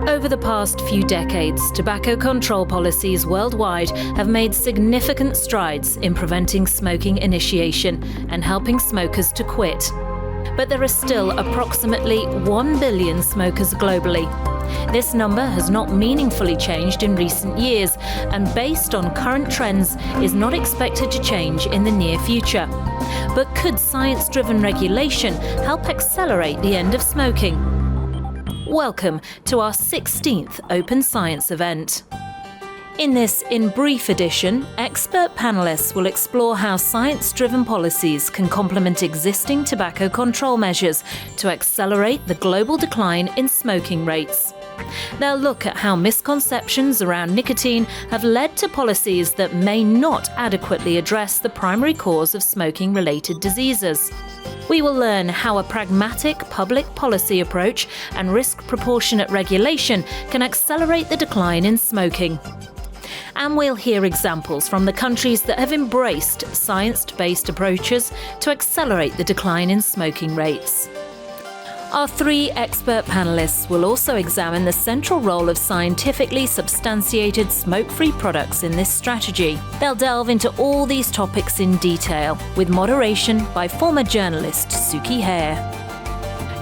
Over the past few decades, tobacco control policies worldwide have made significant strides in preventing smoking initiation and helping smokers to quit. But there are still approximately 1 billion smokers globally. This number has not meaningfully changed in recent years, and based on current trends, is not expected to change in the near future. But could science-driven regulation help accelerate the end of smoking? Welcome to our 16th Open Science event. In this In Brief edition, expert panellists will explore how science-driven policies can complement existing tobacco control measures to accelerate the global decline in smoking rates. They'll look at how misconceptions around nicotine have led to policies that may not adequately address the primary cause of smoking-related diseases. We will learn how a pragmatic public policy approach and risk-proportionate regulation can accelerate the decline in smoking. And we'll hear examples from the countries that have embraced science-based approaches to accelerate the decline in smoking rates. Our three expert panellists will also examine the central role of scientifically substantiated smoke-free products in this strategy. They'll delve into all these topics in detail, with moderation by former journalist Suki Hare.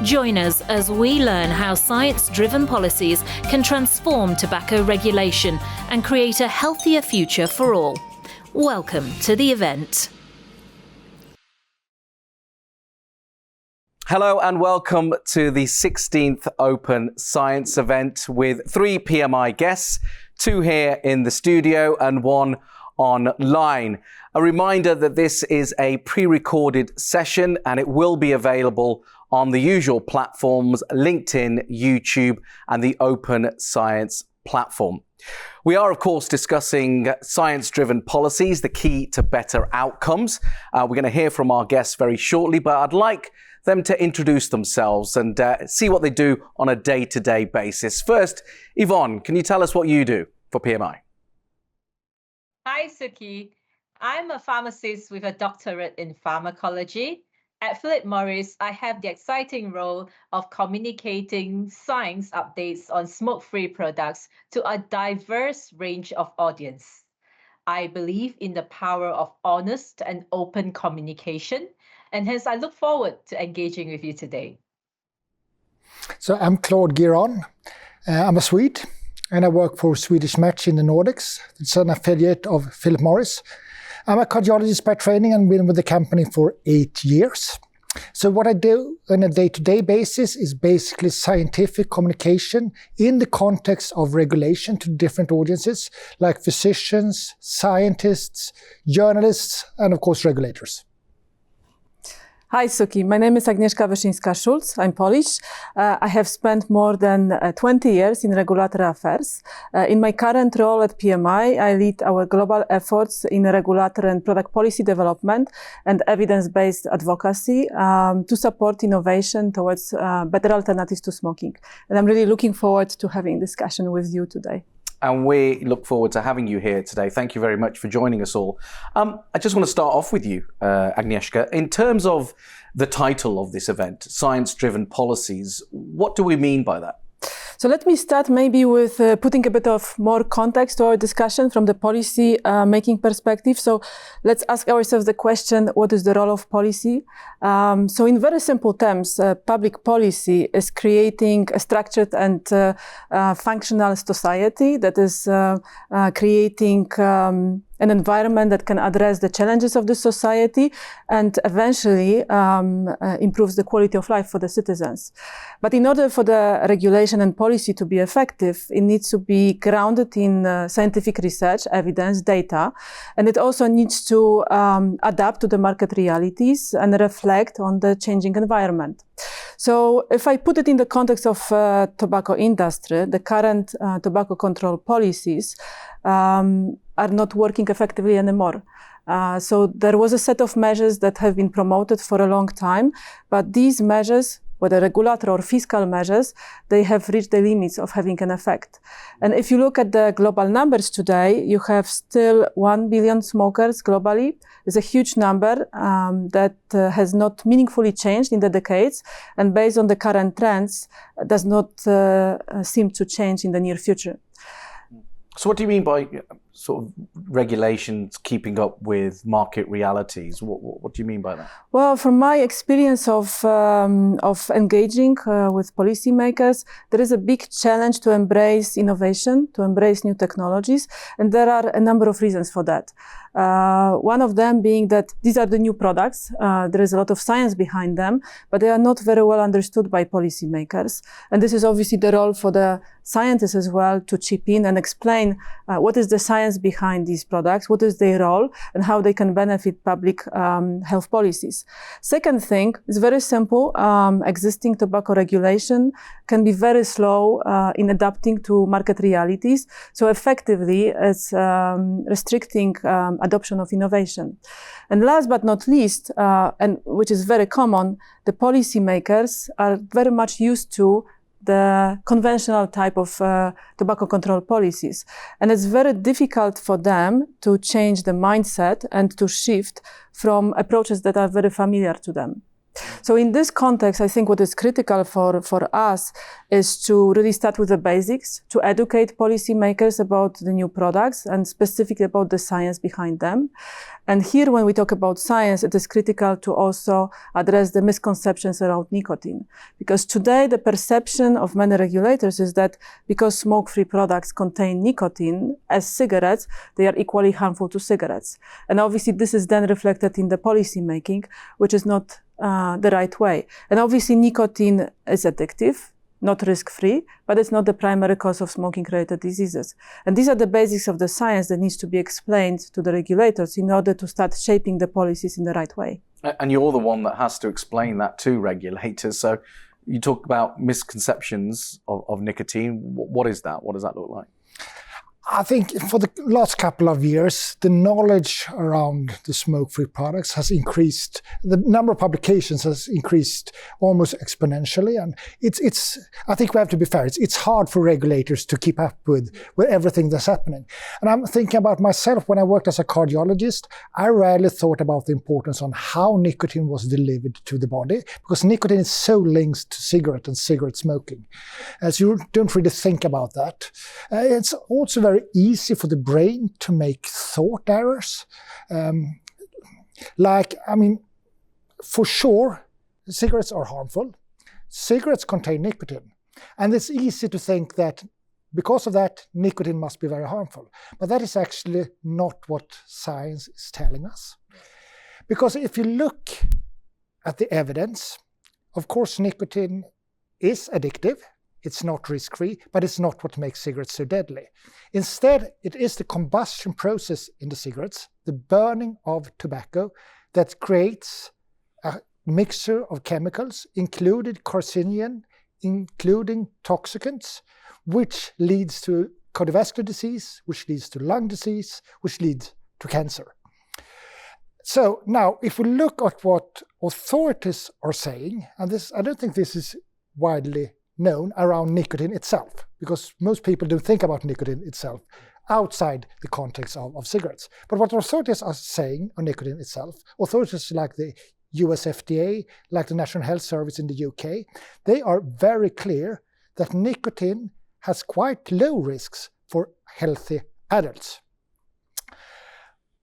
Join us as we learn how science-driven policies can transform tobacco regulation and create a healthier future for all. Welcome to the event. Hello and welcome to the 16th Open Science event with 3 PMI guests, 2 here in the studio and 1 online. A reminder that this is a pre-recorded session and it will be available on the usual platforms, LinkedIn, YouTube and the Open Science platform. We are, of course, discussing science-driven policies, the key to better outcomes. We're going to hear from our guests very shortly, but I'd like them to introduce themselves and see what they do on a day-to-day basis. First, Yvonne, can you tell us what you do for PMI? Hi, Suki. I'm a pharmacist with a doctorate in pharmacology. At Philip Morris, I have the exciting role of communicating science updates on smoke-free products to a diverse range of audience. I believe in the power of honest and open communication, and hence I look forward to engaging with you today. So I'm Claude Giron. I'm a Swede, and I work for Swedish Match in the Nordics. It's an affiliate of Philip Morris. I'm a cardiologist by training and been with the company for 8 years. So what I do on a day-to-day basis is basically scientific communication in the context of regulation to different audiences, like physicians, scientists, journalists, and of course regulators. Hi, Suki. My name is Agnieszka Wyszyńska-Schulz. I'm Polish. I have spent more than 20 years in regulatory affairs. In my current role at PMI, I lead our global efforts in regulatory and product policy development and evidence-based advocacy to support innovation towards better alternatives to smoking. And I'm really looking forward to having a discussion with you today. And we look forward to having you here today. Thank you very much for joining us all. I just want to start off with you, Agnieszka. In terms of the title of this event, Science-Driven Policies, what do we mean by that? So let me start maybe with putting a bit of more context to our discussion from the policy making perspective. So let's ask ourselves the question, what is the role of policy? So in very simple terms, public policy is creating a structured and functional society that is creating an environment that can address the challenges of the society and eventually improves the quality of life for the citizens. But in order for the regulation and policy to be effective, it needs to be grounded in scientific research, evidence, data, and it also needs to adapt to the market realities and reflect on the changing environment. So if I put it in the context of tobacco industry, the current tobacco control policies are not working effectively anymore. So there was a set of measures that have been promoted for a long time, but these measures whether regulatory or fiscal measures, they have reached the limits of having an effect. And if you look at the global numbers today, you have still 1 billion smokers globally. It's a huge number that has not meaningfully changed in the decades, and based on the current trends, does not seem to change in the near future. So what do you mean by sort of regulations keeping up with market realities? What do you mean by that? Well, from my experience of engaging with policymakers, there is a big challenge to embrace innovation, to embrace new technologies, and there are a number of reasons for that. One of them being that these are the new products. There is a lot of science behind them, but they are not very well understood by policymakers. And this is obviously the role for the scientists as well to chip in and explain what is the science behind these products, what is their role, and how they can benefit public health policies. Second thing is very simple. Existing tobacco regulation can be very slow in adapting to market realities. So effectively, it's restricting adoption of innovation. And last but not least, and which is very common, the policymakers are very much used to the conventional type of tobacco control policies. And it's very difficult for them to change the mindset and to shift from approaches that are very familiar to them. So in this context, I think what is critical for us is to really start with the basics, to educate policymakers about the new products and specifically about the science behind them. And here, when we talk about science, it is critical to also address the misconceptions around nicotine. Because today, the perception of many regulators is that because smoke-free products contain nicotine as cigarettes, they are equally harmful to cigarettes. And obviously, this is then reflected in the policy making, which is not the right way. And obviously, nicotine is addictive, not risk-free, but it's not the primary cause of smoking-related diseases. And these are the basics of the science that needs to be explained to the regulators in order to start shaping the policies in the right way. And you're the one that has to explain that to regulators. So you talk about misconceptions of nicotine. What is that? What does that look like? I think for the last couple of years, the knowledge around the smoke-free products has increased. The number of publications has increased almost exponentially, and it's. I think we have to be fair. It's hard for regulators to keep up with everything that's happening. And I'm thinking about myself when I worked as a cardiologist. I rarely thought about the importance on how nicotine was delivered to the body, because nicotine is so linked to cigarette and cigarette smoking, as you don't really think about that. It's also very easy for the brain to make thought errors. For sure, cigarettes are harmful. Cigarettes contain nicotine. And it's easy to think that because of that, nicotine must be very harmful. But that is actually not what science is telling us. Because if you look at the evidence, of course, nicotine is addictive. It's not risk-free, but it's not what makes cigarettes so deadly. Instead, it is the combustion process in the cigarettes, the burning of tobacco, that creates a mixture of chemicals, including carcinogen, including toxicants, which leads to cardiovascular disease, which leads to lung disease, which leads to cancer. So now, if we look at what authorities are saying, and this, I don't think this is widely known around nicotine itself, because most people don't think about nicotine itself outside the context of cigarettes. But what authorities are saying on nicotine itself, authorities like the US FDA, like the National Health Service in the UK, they are very clear that nicotine has quite low risks for healthy adults.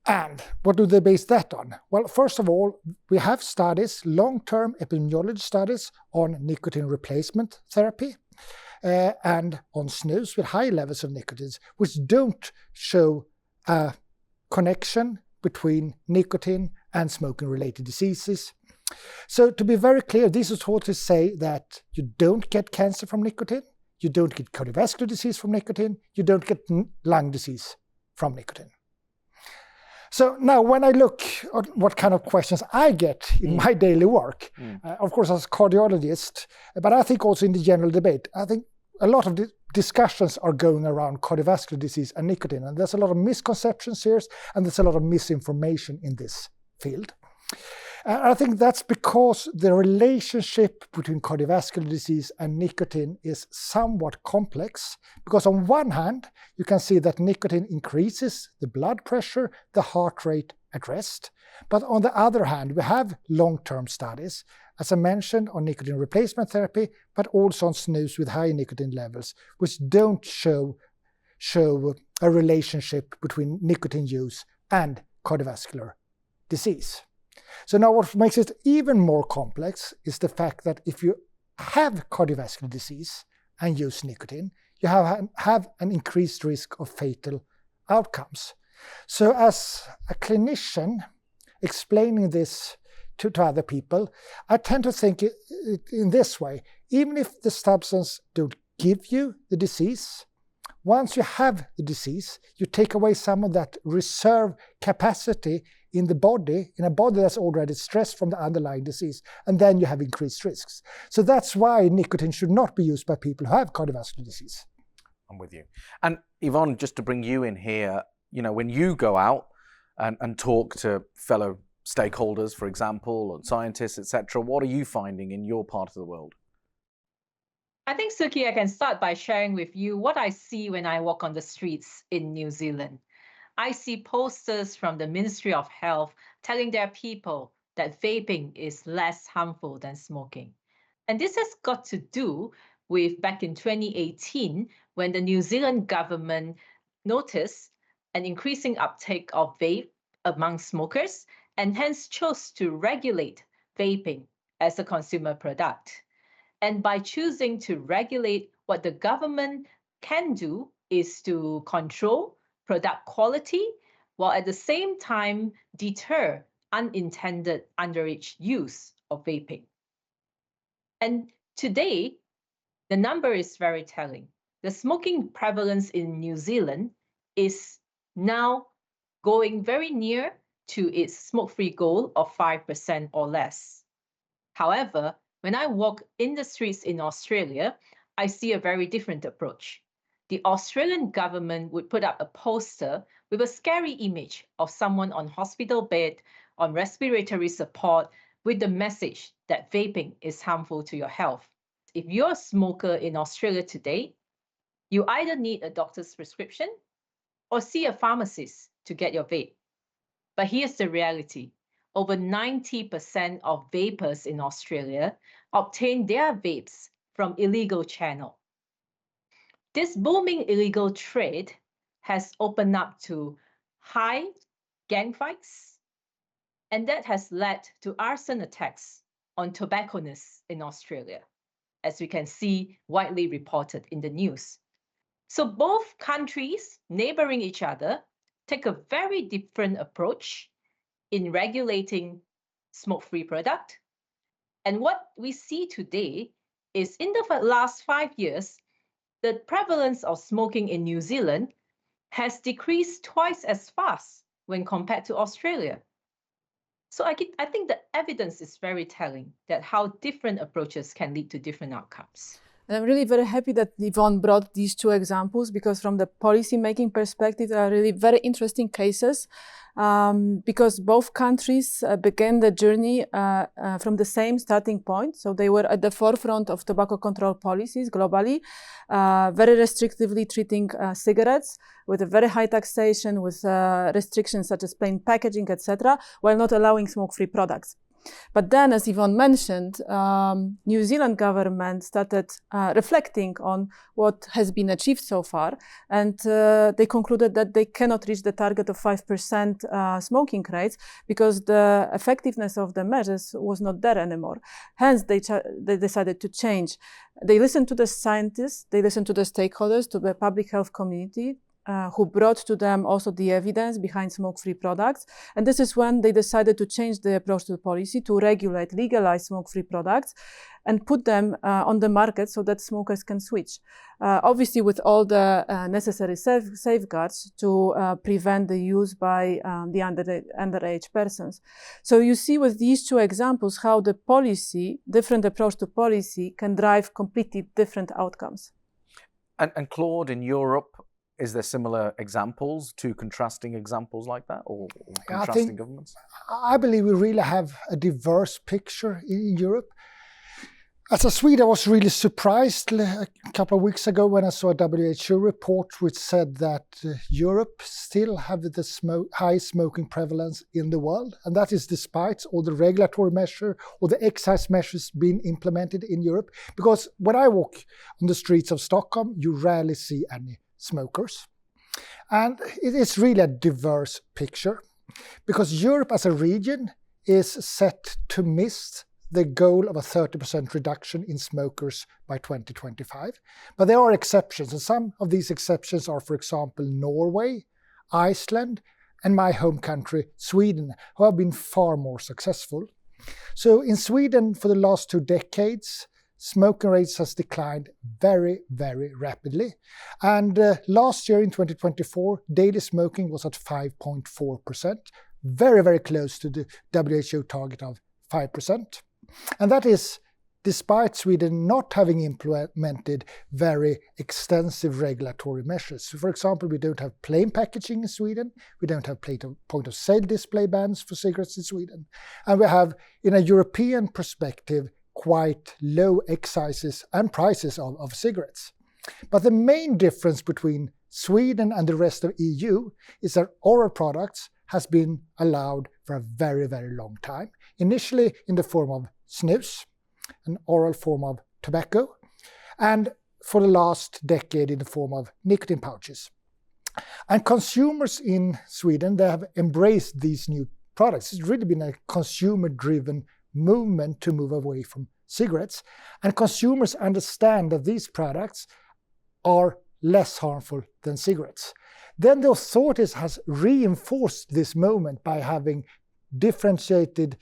And what do they base that on? Well, first of all, we have studies, long-term epidemiology studies on nicotine replacement therapy and on snus with high levels of nicotine, which don't show a connection between nicotine and smoking-related diseases. So to be very clear, these authorities say that you don't get cancer from nicotine, you don't get cardiovascular disease from nicotine, you don't get lung disease from nicotine. So now when I look at what kind of questions I get in my daily work, of course as a cardiologist, but I think also in the general debate, I think a lot of the discussions are going around cardiovascular disease and nicotine, and there's a lot of misconceptions here, and there's a lot of misinformation in this field. I think that's because the relationship between cardiovascular disease and nicotine is somewhat complex, because on one hand, you can see that nicotine increases the blood pressure, the heart rate at rest. But on the other hand, we have long-term studies, as I mentioned, on nicotine replacement therapy, but also on snus with high nicotine levels, which don't show a relationship between nicotine use and cardiovascular disease. So now what makes it even more complex is the fact that if you have cardiovascular disease and use nicotine, you have an increased risk of fatal outcomes. So as a clinician explaining this to other people, I tend to think in this way: even if the substance don't give you the disease, once you have the disease, you take away some of that reserve capacity in the body, in a body that's already stressed from the underlying disease, and then you have increased risks. So that's why nicotine should not be used by people who have cardiovascular disease. I'm with you. And Yvonne, just to bring you in here, when you go out and talk to fellow stakeholders, for example, or scientists, etc., what are you finding in your part of the world? I think, Suki, I can start by sharing with you what I see when I walk on the streets in New Zealand. I see posters from the Ministry of Health telling their people that vaping is less harmful than smoking. And this has got to do with back in 2018, when the New Zealand government noticed an increasing uptake of vape among smokers and hence chose to regulate vaping as a consumer product. And by choosing to regulate, what the government can do is to control product quality, while at the same time deter unintended underage use of vaping. And today, the number is very telling. The smoking prevalence in New Zealand is now going very near to its smoke-free goal of 5% or less. However, when I walk in the streets in Australia, I see a very different approach. The Australian government would put up a poster with a scary image of someone on hospital bed, on respiratory support, with the message that vaping is harmful to your health. If you're a smoker in Australia today, you either need a doctor's prescription or see a pharmacist to get your vape. But here's the reality. Over 90% of vapers in Australia obtain their vapes from illegal channel. This booming illegal trade has opened up to high gang fights, and that has led to arson attacks on tobacconists in Australia, as we can see widely reported in the news. So both countries neighboring each other take a very different approach in regulating smoke-free product. And what we see today is in the last 5 years, the prevalence of smoking in New Zealand has decreased twice as fast when compared to Australia. So I think the evidence is very telling that how different approaches can lead to different outcomes. And I'm really very happy that Yvonne brought these two examples, because from the policy-making perspective, they are really very interesting cases, because both countries began the journey from the same starting point. So they were at the forefront of tobacco control policies globally, very restrictively treating cigarettes with a very high taxation, with restrictions such as plain packaging, etc., while not allowing smoke-free products. But then, as Yvonne mentioned, New Zealand government started reflecting on what has been achieved so far, and they concluded that they cannot reach the target of 5% smoking rates because the effectiveness of the measures was not there anymore. Hence, they decided to change. They listened to the scientists, they listened to the stakeholders, to the public health community, who brought to them also the evidence behind smoke-free products. And this is when they decided to change the approach to the policy to regulate, legalize smoke-free products and put them on the market so that smokers can switch. Obviously with all the necessary safeguards to prevent the use by the underage persons. So you see with these two examples how the policy, different approach to policy, can drive completely different outcomes. And Claude, in Europe, is there similar examples, two contrasting examples like that, or I contrasting think, governments? I believe we really have a diverse picture in Europe. As a Swede, I was really surprised a couple of weeks ago when I saw a WHO report which said that Europe still have the highest smoking prevalence in the world. And that is despite all the regulatory measures or the excise measures being implemented in Europe. Because when I walk on the streets of Stockholm, you rarely see any smokers. And it is really a diverse picture. Because Europe as a region is set to miss the goal of a 30% reduction in smokers by 2025. But there are exceptions, and some of these exceptions are, for example, Norway, Iceland, and my home country, Sweden, who have been far more successful. So in Sweden, for the last 2 decades, smoking rates has declined very, very rapidly. And last year in 2024, daily smoking was at 5.4%, very, very close to the WHO target of 5%. And that is despite Sweden not having implemented very extensive regulatory measures. So for example, we don't have plain packaging in Sweden, we don't have point of sale display bans for cigarettes in Sweden, and we have, in a European perspective, quite low excises and prices of cigarettes. But the main difference between Sweden and the rest of EU is that oral products has been allowed for a very, very long time. Initially in the form of snus, an oral form of tobacco, and for the last decade in the form of nicotine pouches. And consumers in Sweden, they have embraced these new products. It's really been a consumer-driven movement to move away from cigarettes. And consumers understand that these products are less harmful than cigarettes. Then the authorities has reinforced this movement by having differentiated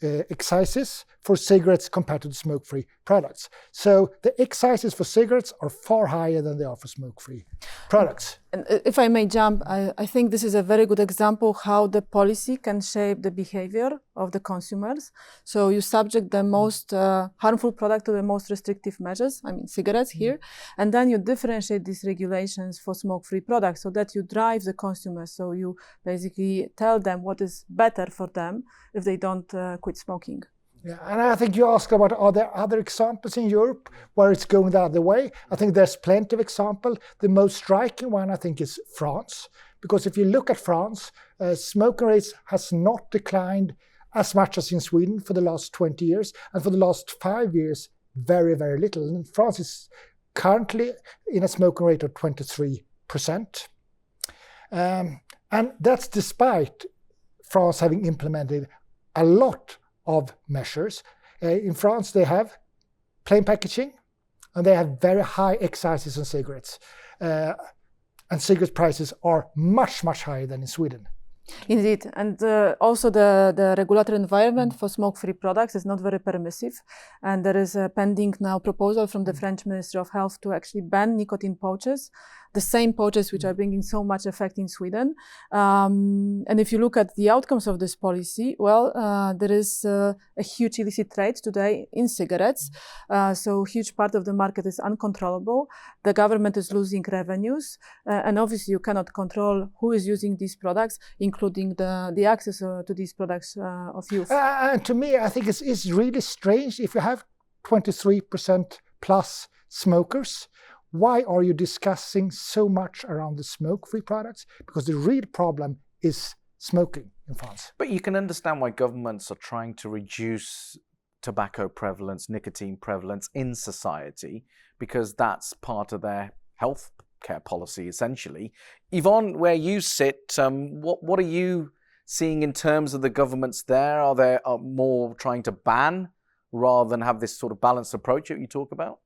excises for cigarettes compared to the smoke-free products. So the excises for cigarettes are far higher than they are for smoke-free products. And if I may jump, I think this is a very good example how the policy can shape the behavior of the consumers. So you subject the most harmful product to the most restrictive measures, I mean cigarettes here, and then you differentiate these regulations for smoke-free products so that you drive the consumers. So you basically tell them what is better for them if they don't quit smoking. Yeah, and I think you asked about, are there other examples in Europe where it's going the other way? I think there's plenty of examples. The most striking one, I think, is France. Because if you look at France, smoking rates has not declined as much as in Sweden for the last 20 years. And for the last 5 years, very, very little. And France is currently in a smoking rate of 23%. And that's despite France having implemented a lot of measures. In France, they have plain packaging, and they have very high excises on cigarettes. And cigarette prices are much, much higher than in Sweden. Indeed, and also the regulatory environment for smoke-free products is not very permissive, and there is a pending now proposal from the French Ministry of Health to actually ban nicotine pouches, the same pouches which are bringing so much effect in Sweden. And if you look at the outcomes of this policy, well, there is a huge illicit trade today in cigarettes, so a huge part of the market is uncontrollable. The government is losing revenues, and obviously you cannot control who is using these products, including the access to these products of youth. And to me, I think it's really strange if you have 23% plus smokers. Why are you discussing so much around the smoke-free products? Because the real problem is smoking in France. But you can understand why governments are trying to reduce tobacco prevalence, nicotine prevalence in society, because that's part of their health care policy, essentially. Yvonne, where you sit, what are you seeing in terms of the governments there? Are they more trying to ban rather than have this sort of balanced approach that you talk about?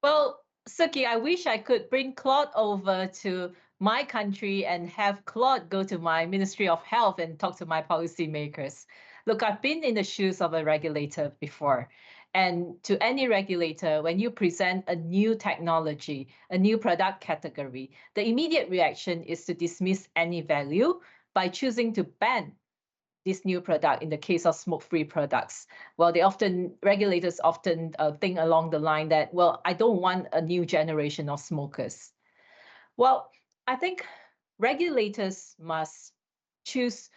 Well, Suki, I wish I could bring Claude over to my country and have Claude go to my Ministry of Health and talk to my policymakers. Look, I've been in the shoes of a regulator before. And to any regulator, when you present a new technology, a new product category, the immediate reaction is to dismiss any value by choosing to ban this new product in the case of smoke-free products. Well, regulators often think along the line that, well, I don't want a new generation of smokers. Well, I think regulators must choose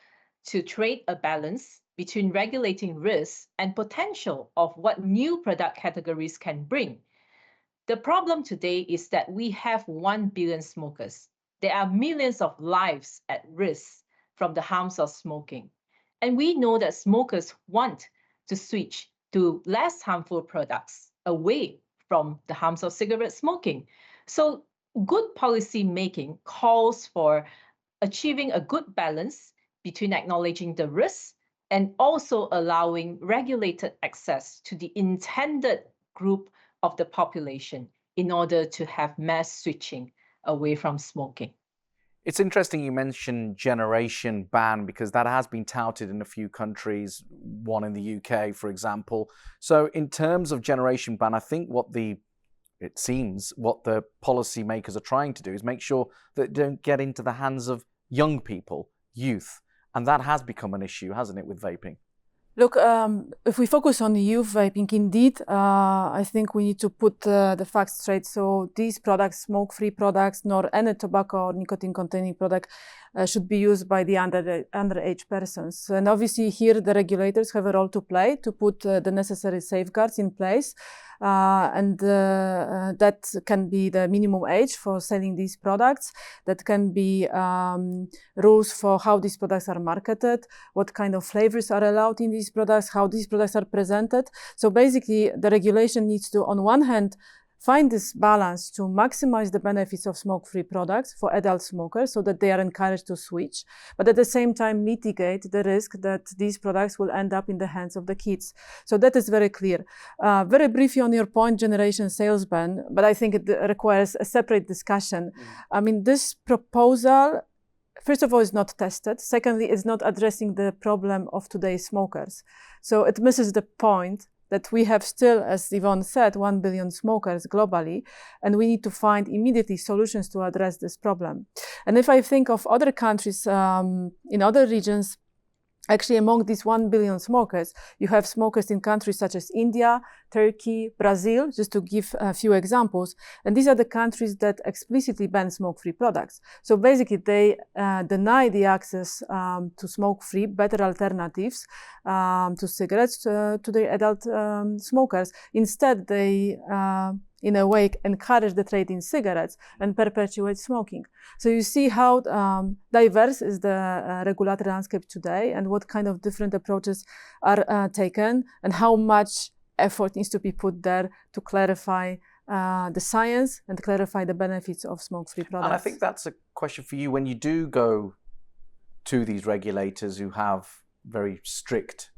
to trade a balance between regulating risks and potential of what new product categories can bring. The problem today is that we have 1 billion smokers. There are millions of lives at risk from the harms of smoking. And we know that smokers want to switch to less harmful products away from the harms of cigarette smoking. So good policy making calls for achieving a good balance between acknowledging the risks and also allowing regulated access to the intended group of the population in order to have mass switching away from smoking. It's interesting you mentioned generation ban because that has been touted in a few countries, one in the UK, for example. So in terms of generation ban, I think what the policymakers are trying to do is make sure that it don't get into the hands of young people, youth. And that has become an issue, hasn't it, with vaping? Look, if we focus on youth vaping, indeed, I think we need to put the facts straight. So these products, smoke-free products, nor any tobacco or nicotine-containing product should be used by the underage persons. And obviously here the regulators have a role to play to put the necessary safeguards in place. That can be the minimum age for selling these products. That can be rules for how these products are marketed, what kind of flavors are allowed in these products, how these products are presented. So basically, the regulation needs to, on one hand, find this balance to maximize the benefits of smoke-free products for adult smokers so that they are encouraged to switch, but at the same time mitigate the risk that these products will end up in the hands of the kids. So that is very clear. Very briefly on your point, generation sales ban, but I think it requires a separate discussion. I mean, this proposal, first of all, is not tested. Secondly, it's not addressing the problem of today's smokers. So it misses the point that we have still, as Yvonne said, 1 billion smokers globally, and we need to find immediately solutions to address this problem. And if I think of other countries in other regions, actually among these 1 billion smokers, you have smokers in countries such as India, Turkey, Brazil, just to give a few examples. And these are the countries that explicitly ban smoke-free products. So basically they deny the access to smoke-free, better alternatives to cigarettes to the adult smokers. Instead, they in a way encourage the trade in cigarettes and perpetuate smoking. So you see how diverse is the regulatory landscape today and what kind of different approaches are taken and how much effort needs to be put there to clarify the science and clarify the benefits of smoke-free products. And I think that's a question for you. When you do go to these regulators who have very strict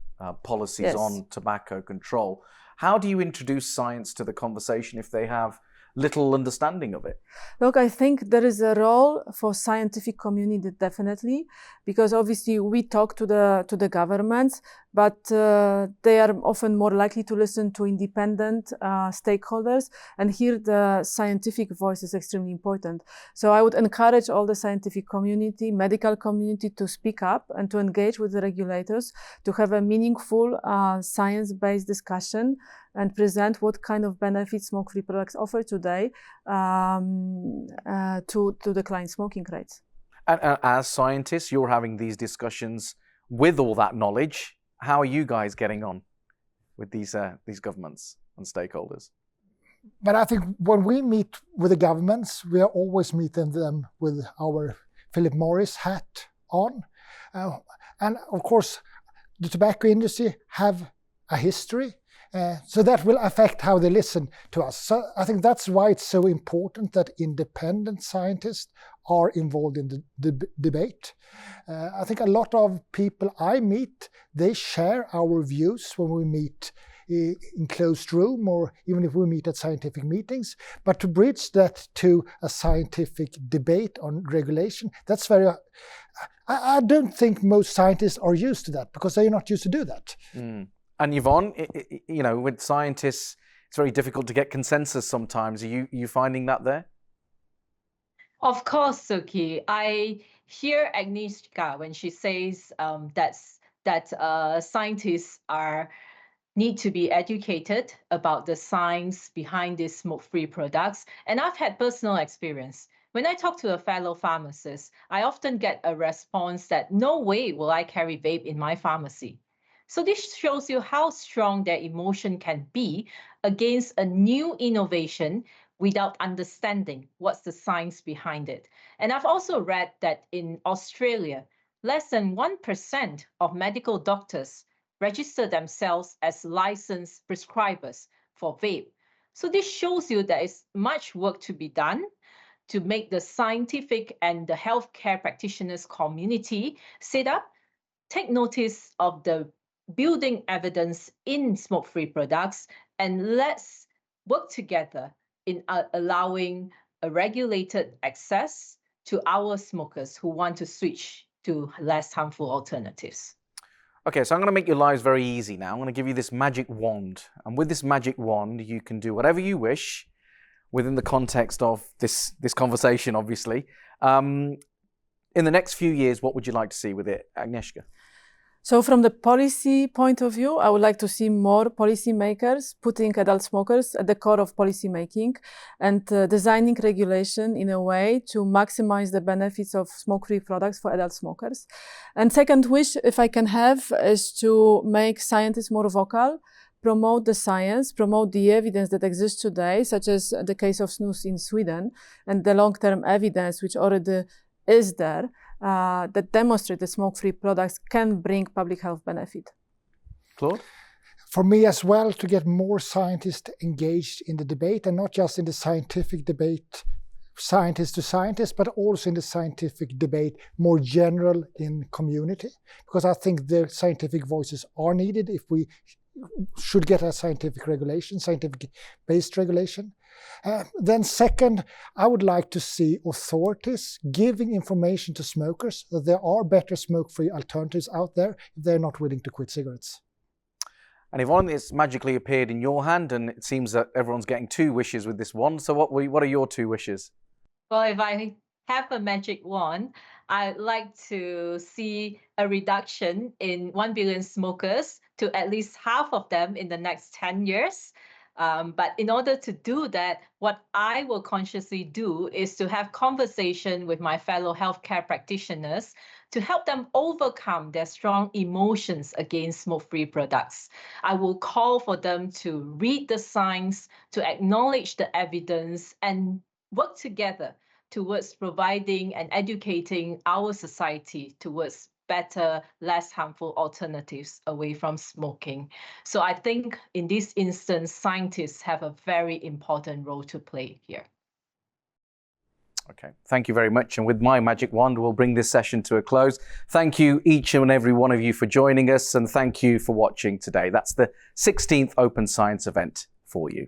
policies on tobacco control, how do you introduce science to the conversation if they have little understanding of it? Look, I think there is a role for scientific community, definitely, because obviously we talk to the governments, but they are often more likely to listen to independent stakeholders, and here the scientific voice is extremely important. So I would encourage all the scientific community, medical community to speak up and to engage with the regulators, to have a meaningful science-based discussion and present what kind of benefits smoke-free products offer today to decline smoking rates. And as scientists, you're having these discussions with all that knowledge. How are you guys getting on with these governments and stakeholders? But I think when we meet with the governments, we are always meeting them with our Philip Morris hat on. And of course, the tobacco industry have a history. So that will affect how they listen to us. So I think that's why it's so important that independent scientists are involved in the debate. I think a lot of people I meet, they share our views when we meet in closed room or even if we meet at scientific meetings. But to bridge that to a scientific debate on regulation, that's very... I don't think most scientists are used to that because they're not used to do that. Mm. And Yvonne, you know, with scientists, it's very difficult to get consensus sometimes. Are you finding that there? Of course, Suki. I hear Agnieszka when she says that scientists need to be educated about the science behind these smoke-free products. And I've had personal experience. When I talk to a fellow pharmacist, I often get a response that no way will I carry vape in my pharmacy. So this shows you how strong their emotion can be against a new innovation without understanding what's the science behind it. And I've also read that in Australia, less than 1% of medical doctors register themselves as licensed prescribers for vape. So this shows you there is much work to be done to make the scientific and the healthcare practitioners community sit up, take notice of the building evidence in smoke-free products, and let's work together in allowing a regulated access to our smokers who want to switch to less harmful alternatives. Okay, so I'm going to make your lives very easy now. I'm going to give you this magic wand. And with this magic wand, you can do whatever you wish within the context of this conversation, obviously. In the next few years, what would you like to see with it, Agnieszka? So from the policy point of view, I would like to see more policymakers putting adult smokers at the core of policy making and designing regulation in a way to maximize the benefits of smoke-free products for adult smokers. And second wish, if I can have, is to make scientists more vocal, promote the science, promote the evidence that exists today, such as the case of snus in Sweden, and the long-term evidence which already is there, that demonstrate that smoke-free products can bring public health benefit. Claude? For me as well, to get more scientists engaged in the debate, and not just in the scientific debate, scientist to scientist, but also in the scientific debate more general in community, because I think the scientific voices are needed if we should get a scientific regulation, scientific-based regulation. Then second, I would like to see authorities giving information to smokers that there are better smoke-free alternatives out there if they're not willing to quit cigarettes. And Yvonne, it's magically appeared in your hand, and it seems that everyone's getting 2 wishes with this wand. So what are your 2 wishes? Well, if I have a magic wand, I'd like to see a reduction in 1 billion smokers to at least half of them in the next 10 years. But in order to do that, what I will consciously do is to have conversation with my fellow healthcare practitioners to help them overcome their strong emotions against smoke-free products. I will call for them to read the science, to acknowledge the evidence, and work together towards providing and educating our society towards better, less harmful alternatives away from smoking. So I think in this instance, scientists have a very important role to play here. Okay, thank you very much. And with my magic wand, we'll bring this session to a close. Thank you, each and every one of you, for joining us, and thank you for watching today. That's the 16th Open Science event for you.